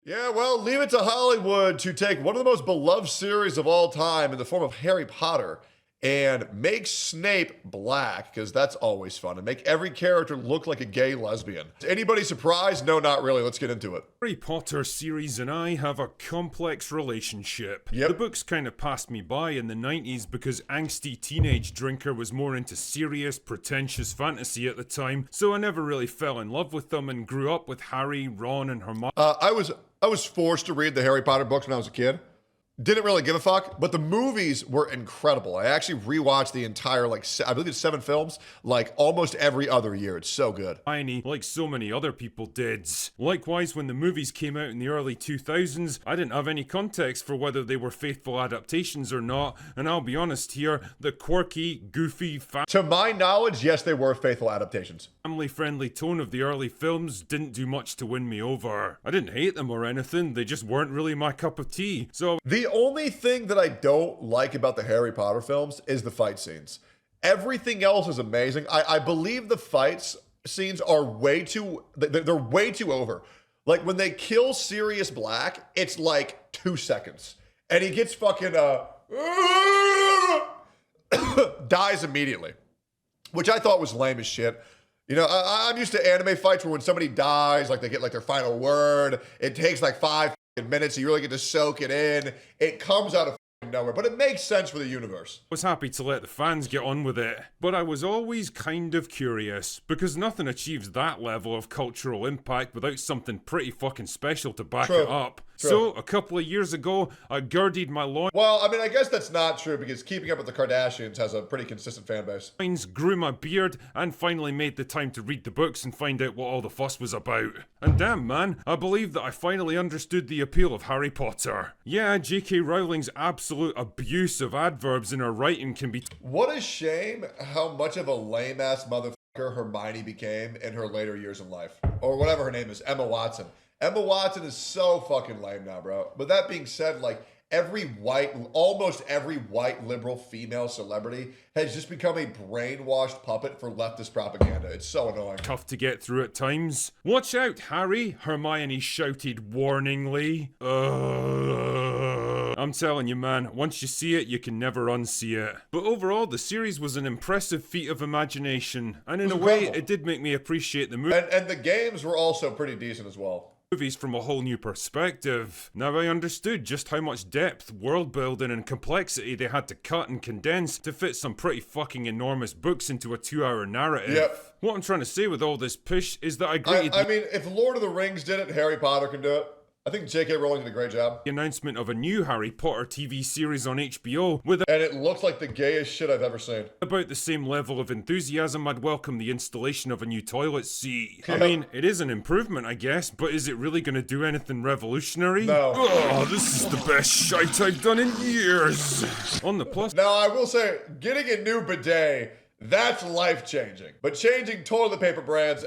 Yeah, well, leave it to Hollywood to take one of the most beloved series of all time in the form of Harry Potter and make Snape black, because that's always fun, and make every character look like a gay lesbian. Anybody surprised? No, not really. Let's get into it. Harry Potter series and I have a complex relationship. Yep. The books kind of passed me by in the 90s because angsty teenage drinker was more into serious, pretentious fantasy at the time, so I never really fell in love with them and grew up with Harry, Ron, and Hermione. I was forced to read the Harry Potter books when I was a kid. Didn't really give a fuck, but the movies were incredible. I actually rewatched the entire, I believe it's 7 films, like almost every other year. It's so good. Like so many other people did. Likewise, when the movies came out in the early 2000s, I didn't have any context for whether they were faithful adaptations or not, and I'll be honest here, the quirky, goofy, To my knowledge, yes, they were faithful adaptations. family-friendly tone of the early films didn't do much to win me over. I didn't hate them or anything, they just weren't really my cup of tea, so The only thing that I don't like about the Harry Potter films is the fight scenes. Everything else is amazing. I believe the fights scenes are they're way too over. Like when they kill Sirius Black, it's like 2 seconds. And he gets fucking dies immediately. Which I thought was lame as shit. You know, I'm used to anime fights where when somebody dies, like they get like their final word, it takes like 5 minutes, so you really get to soak it in. It comes out of nowhere, but it makes sense for the universe. I was happy to let the fans get on with it, but I was always kind of curious, because nothing achieves that level of cultural impact without something pretty fucking special to back it up. True. So, a couple of years ago, I girded my loins, Well, I mean, I guess that's not true because Keeping Up with the Kardashians has a pretty consistent fan base. grew my beard, and finally made the time to read the books and find out what all the fuss was about. And damn man, I believe that I finally understood the appeal of Harry Potter. Yeah, J.K. Rowling's absolute abuse of adverbs in her writing can be What a shame how much of a lame-ass motherfucker Hermione became in her later years in life. Or whatever her name is, Emma Watson. Emma Watson is so fucking lame now, bro. But that being said, like, almost every white liberal female celebrity has just become a brainwashed puppet for leftist propaganda. It's so annoying. tough to get through at times. Watch out, Harry, Hermione shouted warningly. I'm telling you, man, once you see it, you can never unsee it. But overall, the series was an impressive feat of imagination, and in a way, incredible. it did make me appreciate the movie. And the games were also pretty decent as well. Movies from a whole new perspective. Now I understood just how much depth, world building, and complexity they had to cut and condense to fit some pretty fucking enormous books into a 2-hour narrative. Yep. What I'm trying to say with all this push is that I greeted I mean, if Lord of the Rings did it, Harry Potter can do it. I think J.K. Rowling did a great job. the announcement of a new Harry Potter TV series on HBO with And it looks like the gayest shit I've ever seen. about the same level of enthusiasm I'd welcome the installation of a new toilet seat. I mean, it is an improvement, I guess, but is it really gonna do anything revolutionary? No. Oh, this is the best shite I've done in years. On the plus Now, I will say, getting a new bidet, that's life-changing. But changing toilet paper brands,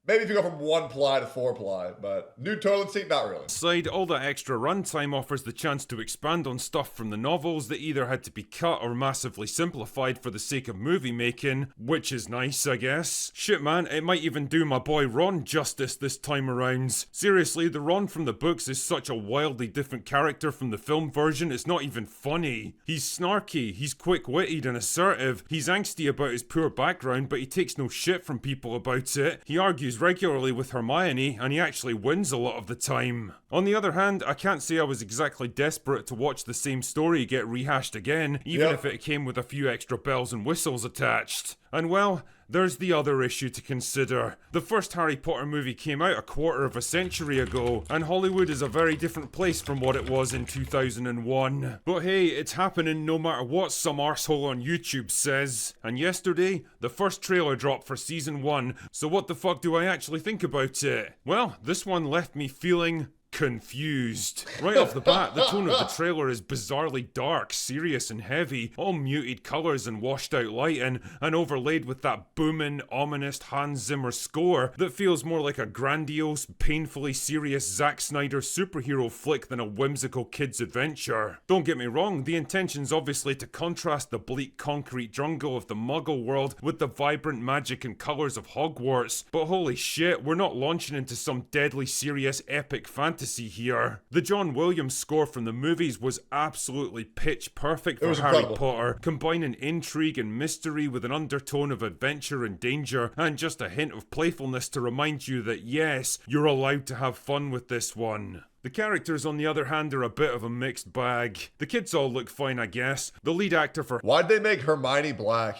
maybe if you go from 1-ply to 4-ply, but new toilet seat, not really. side, all that extra runtime offers the chance to expand on stuff from the novels that either had to be cut or massively simplified for the sake of movie making, which is nice, I guess. Shit man, it might even do my boy Ron justice this time around. Seriously, the Ron from the books is such a wildly different character from the film version, it's not even funny. He's snarky, he's quick-witted and assertive, he's angsty about his poor background, but he takes no shit from people about it. He argues regularly with Hermione, and he actually wins a lot of the time. On the other hand, I can't say I was exactly desperate to watch the same story get rehashed again, even if it came with a few extra bells and whistles attached. And well, there's the other issue to consider. The first Harry Potter movie came out a quarter of a century ago, and Hollywood is a very different place from what it was in 2001. But hey, it's happening no matter what some arsehole on YouTube says. And yesterday, the first trailer dropped for season 1, so what the fuck do I actually think about it? Well, this one left me feeling confused. Right off the bat, the tone of the trailer is bizarrely dark, serious and heavy, all muted colours and washed out lighting, and overlaid with that booming, ominous Hans Zimmer score that feels more like a grandiose, painfully serious Zack Snyder superhero flick than a whimsical kid's adventure. Don't get me wrong, the intention's obviously to contrast the bleak concrete jungle of the Muggle world with the vibrant magic and colours of Hogwarts, but holy shit, we're not launching into some deadly serious epic fantasy fantasy here. The John Williams score from the movies was absolutely pitch perfect for was Harry incredible. Potter, combining intrigue and mystery with an undertone of adventure and danger, and just a hint of playfulness to remind you that yes, you're allowed to have fun with this one. The characters, on the other hand, are a bit of a mixed bag. The kids all look fine, I guess. The lead actor for Why'd they make Hermione black?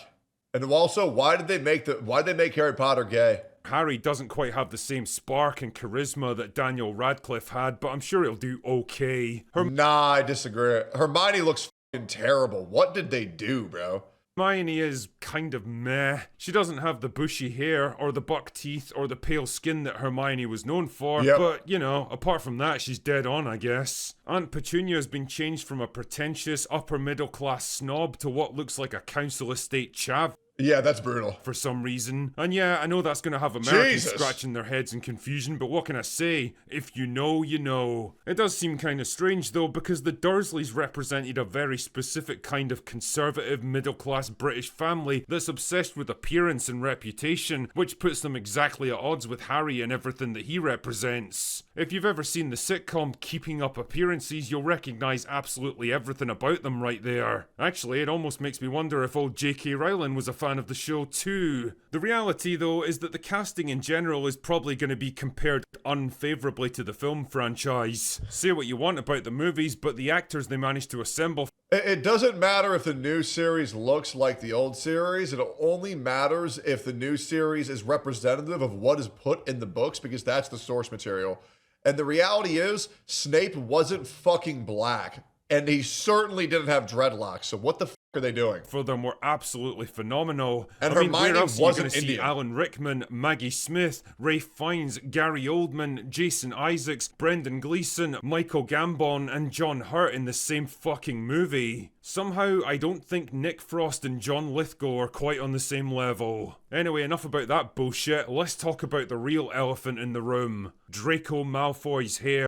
And also, why'd they make Harry Potter gay? Harry doesn't quite have the same spark and charisma that Daniel Radcliffe had, but I'm sure he'll do okay. Nah, I disagree. Hermione looks fucking terrible. What did they do, bro? Hermione is kind of meh. She doesn't have the bushy hair, or the buck teeth, or the pale skin that Hermione was known for, but, you know, apart from that, she's dead on, I guess. Aunt Petunia has been changed from a pretentious, upper-middle-class snob to what looks like a council estate chav. Yeah, that's brutal. For some reason. And yeah, I know that's going to have Americans scratching their heads in confusion, but what can I say? If you know, you know. It does seem kind of strange though, because the Dursleys represented a very specific kind of conservative, middle-class British family that's obsessed with appearance and reputation, which puts them exactly at odds with Harry and everything that he represents. If you've ever seen the sitcom Keeping Up Appearances, you'll recognise absolutely everything about them right there. Actually, it almost makes me wonder if old J.K. Rowling was a fan of the show too. The reality though is that the casting in general is probably going to be compared unfavourably to the film franchise. Say what you want about the movies, but the actors they managed to assemble... It doesn't matter if the new series looks like the old series. It only matters if the new series is representative of what is put in the books, because that's the source material. And the reality is, Snape wasn't fucking black. And he certainly didn't have dreadlocks, so what the are they doing? For them were absolutely phenomenal. And I mean, Hermione where else are you wasn't going to see Indian. Alan Rickman, Maggie Smith, Ralph Fiennes, Gary Oldman, Jason Isaacs, Brendan Gleeson, Michael Gambon, and John Hurt in the same fucking movie? Somehow, I don't think Nick Frost and John Lithgow are quite on the same level. Anyway, enough about that bullshit. Let's talk about the real elephant in the room. Draco Malfoy's hair.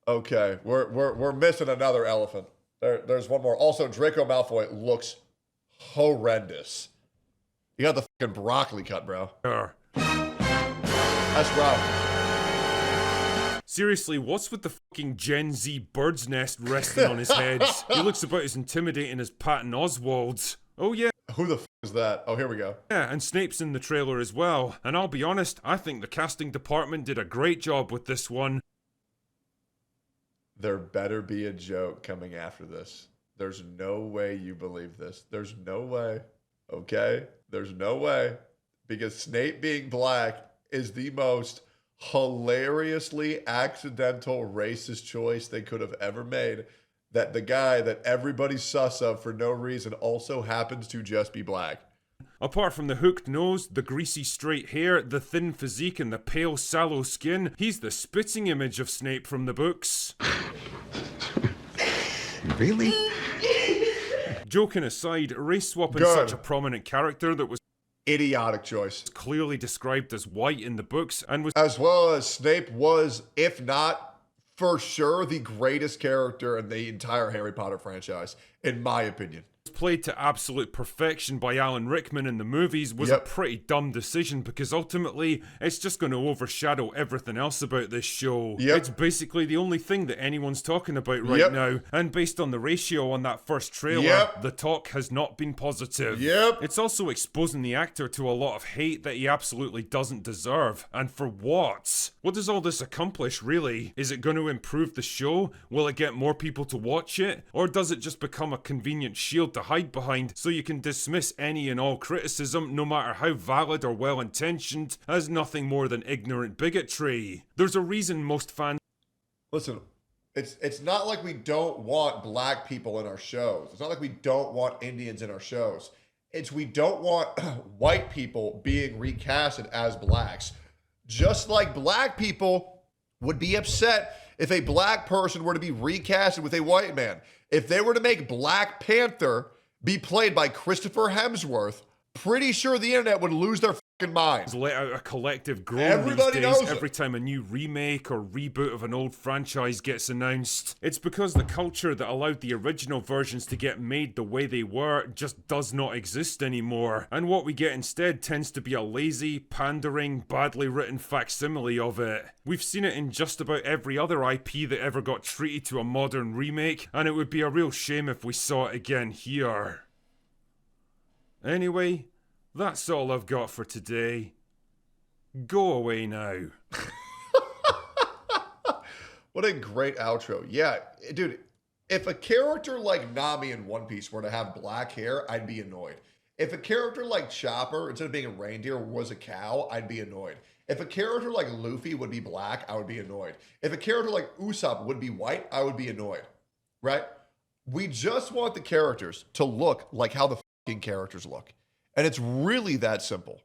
Okay, we're missing another elephant. There's one more. Also, Draco Malfoy looks horrendous. You got the fucking broccoli cut, bro. That's rough. Seriously, what's with the fucking Gen Z bird's nest resting on his head? He looks about as intimidating as Patton Oswalt. Oh yeah. Who the is that? Oh, here we go. Yeah, and Snape's in the trailer as well. And I'll be honest, I think the casting department did a great job with this one. There better be a joke coming after this. There's no way you believe this. There's no way. Okay? There's no way. Because Snape being black is the most hilariously accidental racist choice they could have ever made. That the guy that everybody sus of for no reason also happens to just be black. Apart from the hooked nose, the greasy straight hair, the thin physique, and the pale sallow skin, he's the spitting image of Snape from the books. Really? Joking aside, race swapping such a prominent character that was Idiotic choice. clearly described as white in the books and was As well as Snape was, if not for sure, the greatest character in the entire Harry Potter franchise, in my opinion. played to absolute perfection by Alan Rickman in the movies was a pretty dumb decision, because ultimately it's just going to overshadow everything else about this show. It's basically the only thing that anyone's talking about right now, and based on the ratio on that first trailer, the talk has not been positive. It's also exposing the actor to a lot of hate that he absolutely doesn't deserve. And for what? What does all this accomplish, really? Is it going to improve the show? Will it get more people to watch it? Or does it just become a convenient shield to hide behind so you can dismiss any and all criticism, no matter how valid or well-intentioned, as nothing more than ignorant bigotry? There's a reason most fans... Listen, it's not like we don't want black people in our shows. It's not like we don't want Indians in our shows. It's we don't want white people being recasted as blacks. Just like black people would be upset if a black person were to be recasted with a white man. If they were to make Black Panther be played by Christopher Hemsworth, pretty sure the internet would lose their mind. Let out a collective groan Everybody these days knows every it. time a new remake or reboot of an old franchise gets announced. It's because the culture that allowed the original versions to get made the way they were just does not exist anymore, and what we get instead tends to be a lazy, pandering, badly written facsimile of it. We've seen it in just about every other IP that ever got treated to a modern remake, and it would be a real shame if we saw it again here. Anyway, that's all I've got for today. Go away now. What a great outro. Yeah, dude, if a character like Nami in One Piece were to have black hair, I'd be annoyed. If a character like Chopper, instead of being a reindeer, was a cow, I'd be annoyed. If a character like Luffy would be black, I would be annoyed. If a character like Usopp would be white, I would be annoyed. Right? We just want the characters to look like how the fucking characters look. And it's really that simple.